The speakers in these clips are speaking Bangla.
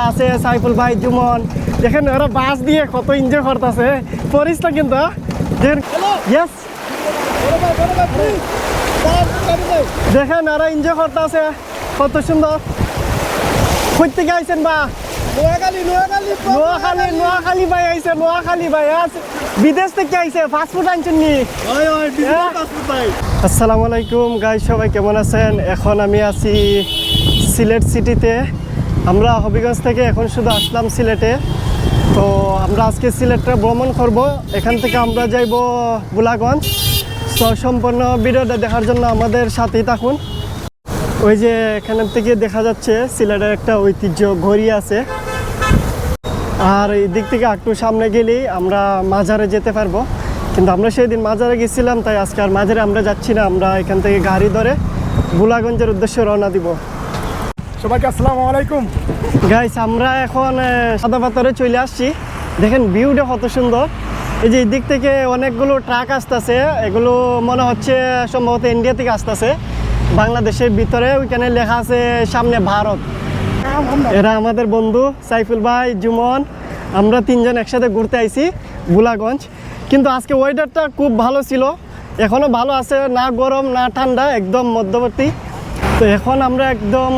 আছে সাইফুল ভাই জুমন দেখেন ওরা বাস দিয়ে কত এনজয় করতেছে পরিস না কিন্তু ইয়েস দেখেন ওরা এনজয় করতেছে কত সুন্দর কই থেকে আইছেন বা নোয়াখালী ভাই আইছে নোয়াখালী ভাই বিদেশ থেকে আইছে ফাস্টফুড আনছেন নি আসসালামু আলাইকুম গাইস সবাই কেমন আছেন এখন আমি আছি সিলেট সিটিতে আমরা হবিগঞ্জ থেকে এখন শুধু আসলাম সিলেটে তো আমরা আজকে সিলেটটা ভ্রমণ করব এখান থেকে আমরা যাইব বুলাগঞ্জ তো সম্পূর্ণ ভিডিওটা দেখার জন্য আমাদের সাথেই থাকুন ওই যে এখান থেকে দেখা যাচ্ছে সিলেটের একটা ঐতিহ্য ঘড়ি আছে আর এই দিক থেকে একটু সামনে গেলেই আমরা মাজারে যেতে পারবো কিন্তু আমরা সেই দিন মাজারে গেছিলাম তাই আজকে আর মাজারে আমরা যাচ্ছি না আমরা এখান থেকে গাড়ি ধরে বুলাগঞ্জের উদ্দেশ্যে রওনা দিব সবাইকে আসসালামু আলাইকুম গাইস আমরা এখন সাদা পাথরে চলে আসছি দেখেন ভিউটা কত সুন্দর এই যে এই দিক থেকে অনেকগুলো ট্রাক আসতেছে এগুলো মনে হচ্ছে সম্ভবত ইন্ডিয়া থেকে আসতেছে বাংলাদেশের ভিতরে ওইখানে লেখা আছে সামনে ভারত এরা আমাদের বন্ধু সাইফুল ভাই জুমন আমরা তিনজন একসাথে ঘুরতে আইছি বুলাগঞ্জ কিন্তু আজকে ওয়েদারটা খুব ভালো ছিল এখনও ভালো আছে না গরম না ঠান্ডা একদম মধ্যবর্তী তো এখন আমরা একদম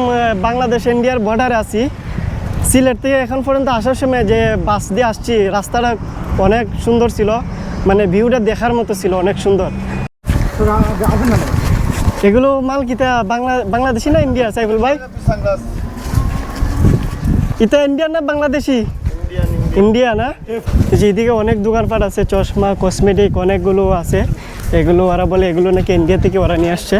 বাংলাদেশ ইন্ডিয়ার বর্ডারে আছি সিলেট থেকে এখন পর্যন্ত আসার সময় যে বাস দিয়ে আসছি রাস্তাটা অনেক সুন্দর ছিল মানে ভিউটা দেখার মতো ছিল অনেক সুন্দর এগুলো মাল কিতা বাংলাদেশি না ইন্ডিয়া সাইফুল ভাই এটা ইন্ডিয়ান না বাংলাদেশি ইন্ডিয়া না যেদিকে অনেক দোকানপাট আছে চশমা কসমেটিক অনেকগুলো আছে এগুলো ওরা বলে এগুলো নাকি ইন্ডিয়া থেকে ওরা নিয়ে আসছে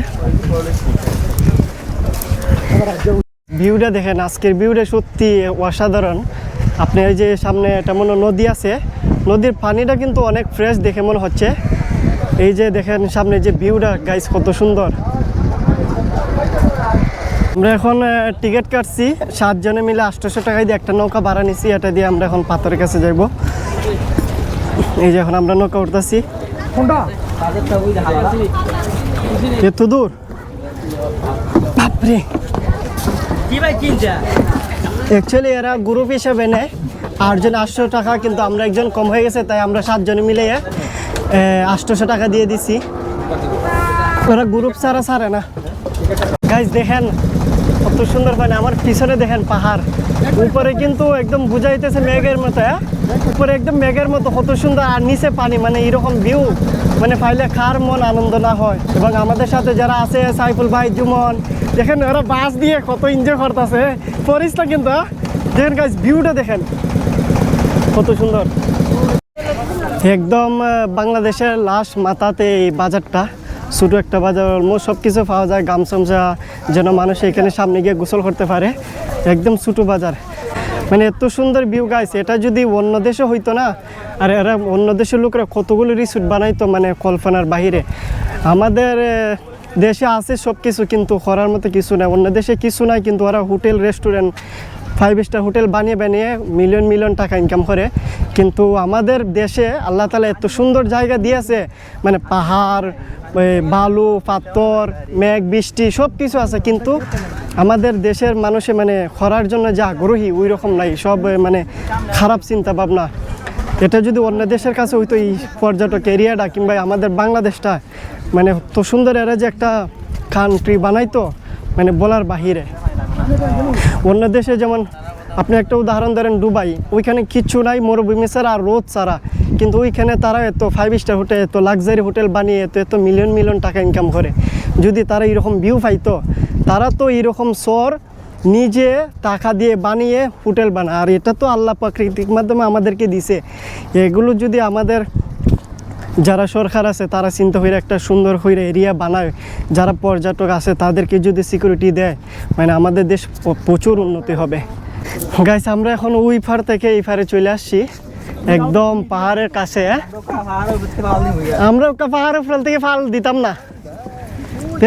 ভিউটা দেখেন আজকের ভিউটা সত্যি অসাধারণ আপনার এই যে সামনে এটা মনে নদী আছে নদীর পানিটা কিন্তু অনেক ফ্রেশ দেখে মনে হচ্ছে এই যে দেখেন সামনে যে ভিউটা গাইস কত সুন্দর আমরা এখন টিকিট কাটছি 7 জনে মিলে 800 টাকায় দিয়ে একটা নৌকা ভাড়া নিছি এটা দিয়ে আমরা এখন পাথরের কাছে যাইব এই যে এখন আমরা নৌকা উঠতেছি এত দূর বাপরে অ্যাকচুয়ালি এরা গ্রুপ হিসেবে নেয় 8 জন 800 টাকা কিন্তু আমরা একজন কম হয়ে গেছে তাই আমরা 7 জনে মিলে 800 টাকা দিয়ে দিছি ওরা গ্রুপ ছাড়ে না গাইস দেখেন কত সুন্দর পানি আমার পিছনে দেখেন পাহাড় উপরে কিন্তু একদম বুঝাইতেছে মেঘের মতো উপরে একদম মেঘের মতো কত সুন্দর আর নিচে পানি মানে এরকম ভিউ মানে পাইলে কার মন আনন্দ না হয় এবং আমাদের সাথে যারা আছে সাইফুল ভাই জুমন দেখেন ওরা বাস দিয়ে কত এনজয় করতেছে পরিস না কিন্তু দেখেন গাইস ভিউটা দেখেন কত সুন্দর একদম বাংলাদেশের লাস্ট মাথাতে এই বাজারটা ছোটো একটা বাজার অলমোস্ট সব কিছু পাওয়া যায় গামছামছা যেন মানুষ এখানে সামনে গিয়ে গোসল করতে পারে একদম ছোটো বাজার মানে এত সুন্দর ভিউ গাইছে এটা যদি অন্য দেশে হইতো না আর এরা অন্য দেশের লোকরা কতগুলো রিসোর্ট বানাইতো মানে কল্পনার বাহিরে আমাদের দেশে আছে সব কিছু কিন্তু করার মতো কিছু নাই অন্য দেশে কিছু নাই কিন্তু ওরা হোটেল রেস্টুরেন্ট 5 স্টার হোটেল বানিয়ে মিলিয়ন টাকা ইনকাম করে কিন্তু আমাদের দেশে আল্লাহ তাআলা এত সুন্দর জায়গা দিয়েছে মানে পাহাড় বালু পাথর মেঘ বৃষ্টি সব কিছু আছে কিন্তু আমাদের দেশের মানুষে মানে করার জন্য যে আগ্রহী ওই রকম নাই সব মানে খারাপ চিন্তা ভাবনা এটা যদি অন্য দেশের কাছে হইতো এই পর্যটক এরিয়াটা কিংবা আমাদের বাংলাদেশটা মানে তো সুন্দর এরা যে একটা কান্ট্রি বানাইতো মানে বলার বাহিরে অন্য দেশে যেমন আপনি একটা উদাহরণ ধরেন দুবাই ওইখানে কিচ্ছু নাই মরুভূমি ছাড়া আর রোদ ছাড়া কিন্তু ওইখানে তারা এত 5 স্টার হোটেল এত লাক্সারি হোটেল বানিয়ে এত মিলিয়ন টাকা ইনকাম করে যদি তারা এরকম ভিউ পাইতো তারা তো এরকম শহর নিজে টাকা দিয়ে বানিয়ে হোটেল বানায় আর এটা তো আল্লাহ প্রাকৃতিক মাধ্যমে আমাদেরকে দিছে এগুলো যদি আমাদের যারা সরকার আছে তারা চিন্তা করে একটা সুন্দর করে এরিয়া বানায় যারা পর্যটক আছে তাদেরকে যদি সিকিউরিটি দেয় মানে আমাদের দেশ প্রচুর উন্নতি হবে গাইস আমরা এখন ওই পার থেকে এই পারে চলে আসছি একদম পাহাড়ের কাছে আমরা পাহাড়ের ফল থেকে ফাল দিতাম না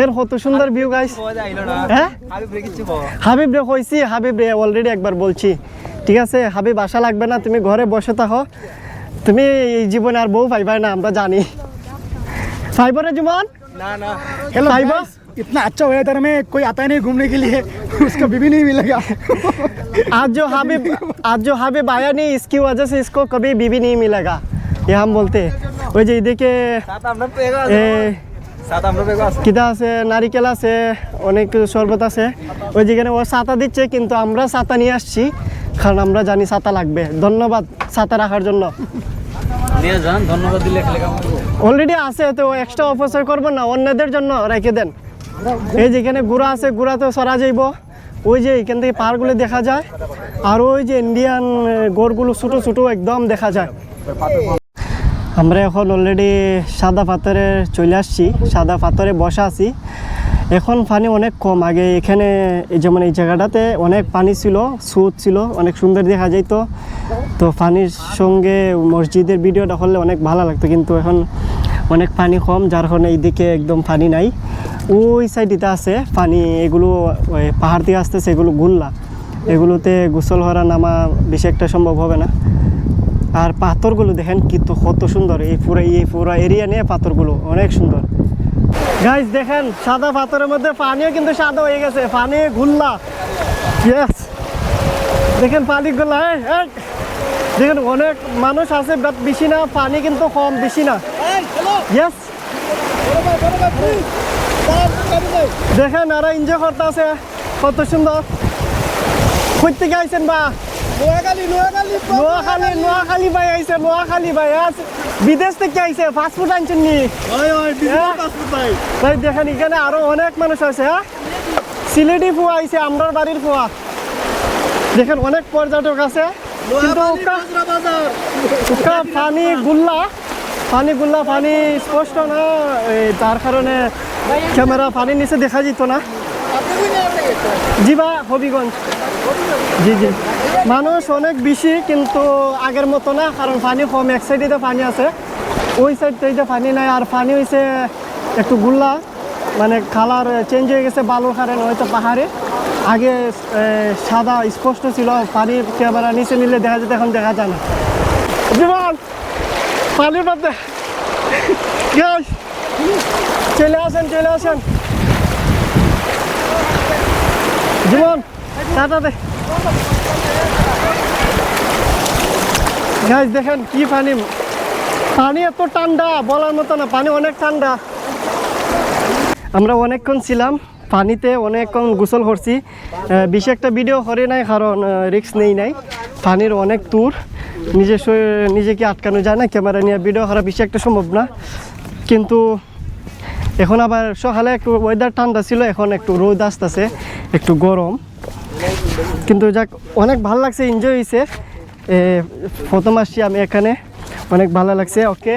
এর কত সুন্দর ভিউ গাইস হ্যাঁ হাবিব রে কইছি হাবিব রে অলরেডি একবার বলছি ঠিক আছে হাবিব আশা লাগবে না তুমি ঘরে বসে থাকো তুমি এই জীবনে আর বউ পাইবা না আমরা জানি পাইব রে জুমন না না হ্যালো পাইব इतना अच्छा वेदर में कोई आता ही नहीं घूमने के लिए उसका बीवी नहीं मिलेगा। आज जो हाबिब आया नहीं, इसकी वजह से इसको कभी बीवी नहीं मिलेगा, ये हम बोलते हैं। ওই যে এদিকে কিদা আছে, নারিকেল আছে, অনেক শরবত আছে। ওই যেখানে ও ছাতা দিচ্ছে, কিন্তু আমরা ছাতা নিয়ে আসছি কারণ আমরা জানি ছাতা লাগবে। ধন্যবাদ ছাতা রাখার জন্য। নিয়ে যান, ধন্যবাদ দিলে অলরেডি আছে, তো এক্সট্রা অপচয় করবো না, অন্যদের জন্য রেখে দেন। এই যেখানে গুড়া আছে, গুড়া তো সরা যাইব। ওই যে এখান থেকে পাহাড়গুলো দেখা যায়, আর ওই যে ইন্ডিয়ান গড়গুলো ছোটো ছোটো একদম দেখা যায়। আমরা এখন অলরেডি সাদা পাথরে চলে আসছি, সাদা পাথরে বসা আছি। এখন পানি অনেক কম, আগে এখানে যেমন এই জায়গাটাতে অনেক পানি ছিল, স্রোত ছিল, অনেক সুন্দর দেখা যাইতো। তো পানির সঙ্গে মসজিদের ভিডিওটা করলে অনেক ভালো লাগতো, কিন্তু এখন অনেক পানি কম, যার কারণে এইদিকে একদম পানি নাই। ওই সাইডেতে আছে পানি, এগুলো ওই পাহাড় থেকে আসতেছে, এগুলো গুল্লা, এগুলোতে গোসল করা নামা বেশি একটা সম্ভব হবে না। আর পাথরগুলো দেখেন কিন্তু কত সুন্দর, এই পুরো এরিয়া নিয়ে পাথরগুলো অনেক সুন্দর। গাইস দেখেন, সাদা পাথরের মধ্যে পানিও কিন্তু সাদা হয়ে গেছে, পানি গুল্লা। ইয়েস, দেখেন পানি গুল্লা। দেখেন অনেক মানুষ আছে, বাট বেশি না, পানি কিন্তু কম, বেশি না। ইয়েস, দেখেন আর এনজয় করতে আছে, কত সুন্দর। কই থেকে আইছেন বা? নোয়াখালী ভাই আইছে, নোয়াখালী ভাই বিদেশ থেকে আইছে, ফাস্টফুড আনছেন নি ভাই? দেখেন এখানে আরো অনেক মানুষ আছে। হ্যাঁ, সিলেটি ফুয়া আইছে, আমরার বাড়ির ফুয়া। দেখেন অনেক পর্যটক আছে, কিন্তু পানি গুল্লা, পানি স্পষ্ট না, তার কারণে ক্যামেরা পানির নিচে দেখা যেত না। জি বা হবিগঞ্জ। জি জি, মানুষ অনেক বেশি, কিন্তু আগের মতো না, কারণ পানি কম। এক সাইডে পানি আছে, ওই সাইড থেকে পানি নাই। আর পানি হয়েছে একটু গুল্লা, মানে কালার চেঞ্জ হয়ে গেছে বালুর কারণে, হয়তো পাহাড়ে আগে সাদা স্পষ্ট ছিল, পানি ক্যামেরা নিচে নিলে দেখা যেত, এখন দেখা যায় না। জীবন পানির মধ্যে চলে আসেন, চলে আসেন জীবন, টাটা দে। গাইস দেখেন কি পানি, পানি এত ঠান্ডা বলার মতো না, পানি অনেক ঠান্ডা। আমরা অনেকক্ষণ ছিলাম পানিতে, অনেকক্ষণ গোসল করছি। বেশি একটা ভিডিও করে নাই, কারণ রিস্ক নেই নাই, পানির অনেক দূর, নিজেকে আটকানো যায় না, ক্যামেরা নিয়ে ভিডিও করা বেশি একটা সম্ভব না। কিন্তু এখন আবার সকালে একটু ওয়েদার ঠান্ডা ছিল, এখন একটু রোদ আসতেছে, একটু গরম, কিন্তু যাক অনেক ভালো লাগছে, এনজয় হয়েছে। প্রথম আসছি আমি এখানে, অনেক ভালো লাগছে। ওকে,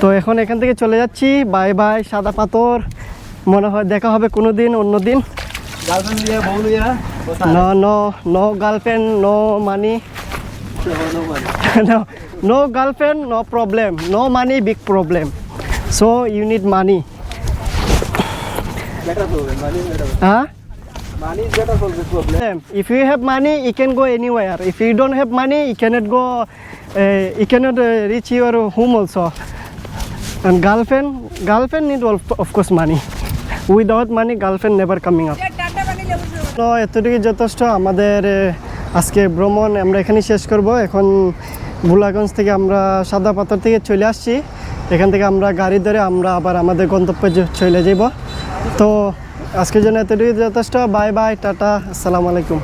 তো এখন এখান থেকে চলে যাচ্ছি, বাই বাই সাদা পাথর। মনে হয় দেখা হবে কোনো দিন, অন্য দিন। No girlfriend, no money, no girlfriend, no problem, no money, big problem. So you need money. হ্যাঁ, if you have money, you can go anywhere. If you don't have money, you cannot go. You cannot reach your home also. And girlfriend need of course money. Without money, girlfriend never coming up. তো এতটুকু যথেষ্ট আমাদের আজকে ভ্রমণ। আমরা এখানে শেষ করব। এখন ভোলাগঞ্জ থেকে আমরা সাদা পাথর থেকে চলে আসছি, এখান থেকে আমরা গাড়ি ধরে আমরা আবার আমাদের গন্তব্যে চলে যাব। তো আজকের জন্য এতটুকু যথেষ্ট। বাই বাই, টাটা, আসসালামু আলাইকুম।